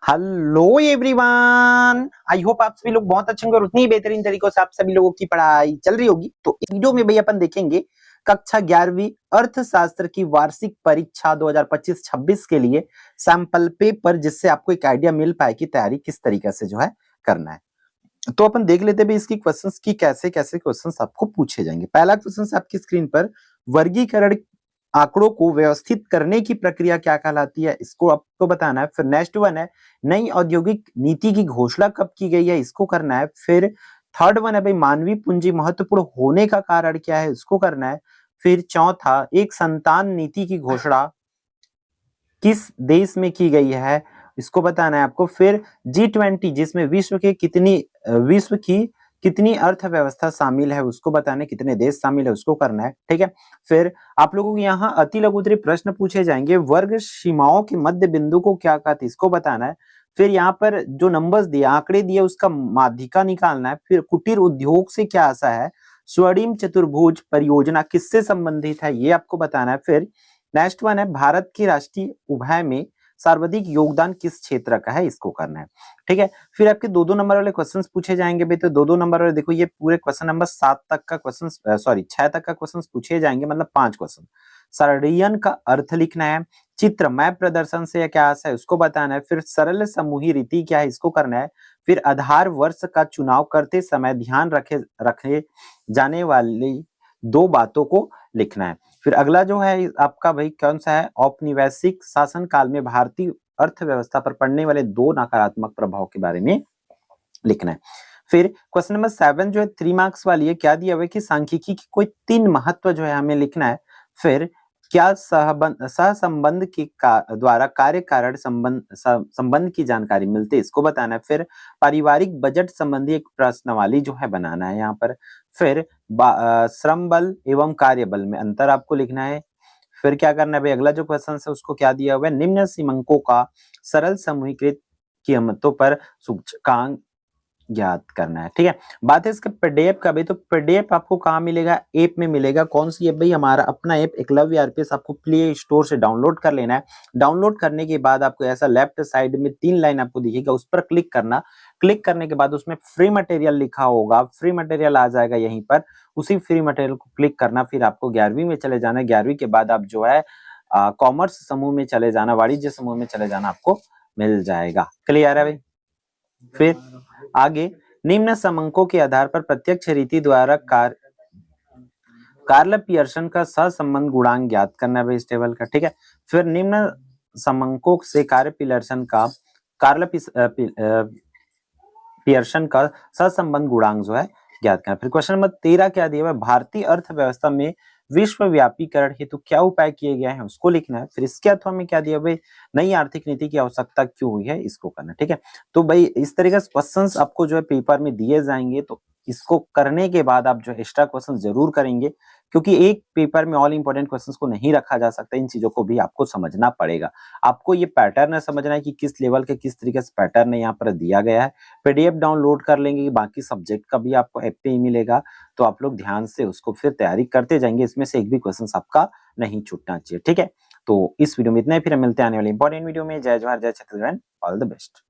Hello everyone, I hope आप सभी लोग बहुत अच्छे होंगे और उतनी ही बेहतरीन तरीकों से आप सभी लोगों की पढ़ाई चल रही होगी। तो इस वीडियो में भाई अपन देखेंगे कक्षा 11वीं अर्थशास्त्र की वार्षिक परीक्षा 2025-26 के लिए सैंपल पेपर, जिससे आपको एक आइडिया मिल पाए कि तैयारी किस तरीके से जो है करना है। तो अपन देख लेते हैं इसकी क्वेश्चंस की कैसे कैसे क्वेश्चंस आपको पूछे जाएंगे। पहला क्वेश्चन आपकी स्क्रीन पर, वर्गीकरण आंकड़ों को व्यवस्थित करने की प्रक्रिया क्या कहलाती है, इसको आपको बताना है। फिर नेक्स्ट वन है, नई औद्योगिक नीति की घोषणा कब की गई है, इसको करना है। फिर थर्ड वन है भाई, मानवीय पूंजी महत्वपूर्ण होने का कारण क्या है, इसको करना है। फिर चौथा, एक संतान नीति की घोषणा किस देश में की गई है, इसको बताना है आपको। फिर G20, जिसमें विश्व की कितनी अर्थव्यवस्था शामिल है, उसको बताना है, कितने देश शामिल है, उसको करना है। ठीक है। फिर आप लोगों को यहाँ अति लघु उत्तरीय प्रश्न पूछे जाएंगे। वर्ग सीमाओं के मध्य बिंदु को क्या कहते हैं, इसको बताना है। फिर यहाँ पर जो नंबर्स दिए, आंकड़े दिए, उसका माध्यिका निकालना है। फिर कुटीर उद्योग से क्या आशा है, स्वर्णिम चतुर्भुज परियोजना किससे संबंधित है, ये आपको बताना है। फिर नेक्स्ट वन है, भारत की राष्ट्रीय उभय में सर्वाधिक योगदान किस क्षेत्र का है, इसको करना है। ठीक है। फिर आपके दो दो नंबर वाले क्वेश्चंस पूछे जाएंगे भाई। तो दो दो नंबर वाले देखो, ये पूरे क्वेश्चन नंबर 7 तक का क्वेश्चन, सॉरी 6 तक का क्वेश्चन पूछे जाएंगे, मतलब 5 क्वेश्चन। सरड़ियन का अर्थ लिखना है। चित्र मैप प्रदर्शन से क्या आशा है, उसको बताना है। फिर सरल समूही रीति क्या है, इसको करना है। फिर आधार वर्ष का चुनाव करते समय ध्यान रखे जाने वाली दो बातों को लिखना है। फिर अगला जो है आपका भाई कौन सा है, औपनिवेशिक शासन काल में भारतीय अर्थव्यवस्था पर पड़ने वाले दो नकारात्मक प्रभाव के बारे में लिखना है। फिर क्वेश्चन नंबर 7 जो है 3 मार्क्स वाली है, क्या दिया हुआ है कि सांख्यिकी की कोई 3 महत्व जो है हमें लिखना है। फिर क्या सहसंबंध के द्वारा कार्य कारण संबंध की जानकारी मिलती है, इसको बताना है। फिर पारिवारिक बजट संबंधी एक प्रश्नावली जो है बनाना है यहाँ पर। फिर श्रम बल एवं कार्य बल में अंतर आपको लिखना है। फिर क्या करना है भाई, अगला जो क्वेश्चन है उसको क्या दिया हुआ है, निम्न सीमांकों का सरल समूहीकृत कीमतों पर सूचकांक ज्ञात करना है। ठीक है। बात है इसका पीडीएफ का भी, तो पीडीएफ आपको कहाँ मिलेगा, ऐप में मिलेगा। कौन सी ऐप भाई, हमारा अपना ऐप एकलव्य आरपीएस, आपको प्ले स्टोर से डाउनलोड कर लेना है। डाउनलोड करने के बाद आपको ऐसा लेफ्ट साइड में 3 लाइन आपको दिखेगा, उस पर क्लिक करना। क्लिक करने के बाद उसमें फ्री मटेरियल लिखा होगा, फ्री मटेरियल आ जाएगा यहीं पर, उसी फ्री मटेरियल को क्लिक करना। फिर आपको 11वीं में चले जाना है। 11वीं के बाद आप जो है कॉमर्स समूह में चले जाना, वाणिज्य समूह में चले जाना, आपको मिल जाएगा। क्लियर है भाई। फिर आगे, निम्न समंकों के आधार पर प्रत्यक्ष रीति द्वारा कार्ल पियर्सन का सहसंबंध गुणांक ज्ञात करना है इस टेबल का। ठीक है। फिर निम्न समंकों से कार्ल पियर्सन का सहसंबंध गुणांक जो है ज्ञात करना। फिर क्वेश्चन नंबर 13 क्या दिया हुआ है, भारतीय अर्थव्यवस्था में विश्व व्यापीकरण हेतु क्या उपाय किए गए हैं, उसको लिखना है। फिर इसके अथवा में क्या दिया हुआ है, नई आर्थिक नीति की आवश्यकता क्यों हुई है, इसको करना है। ठीक है। तो भाई इस तरीके से क्वेश्चंस आपको जो है पेपर में दिए जाएंगे, तो इसको करने के बाद आप जो एक्स्ट्रा क्वेश्चन जरूर करेंगे, क्योंकि एक पेपर में ऑल इंपॉर्टेंट क्वेश्चंस को नहीं रखा जा सकता। इन चीजों को भी आपको समझना पड़ेगा। आपको ये पैटर्न समझना है कि किस लेवल के किस तरीके से पैटर्न यहाँ पर दिया गया है। पीडीएफ डाउनलोड कर लेंगे, बाकी सब्जेक्ट का भी आपको ऐप पे ही मिलेगा, तो आप लोग ध्यान से उसको फिर तैयारी करते जाएंगे। इसमें से एक भी क्वेश्चन आपका नहीं छूटना चाहिए। ठीक है। तो इस वीडियो में इतना ही, फिर मिलते हैं आने वाली इंपॉर्टेंट वीडियो में। जय जवाहर, जय छत्तीसगढ़, ऑल द बेस्ट।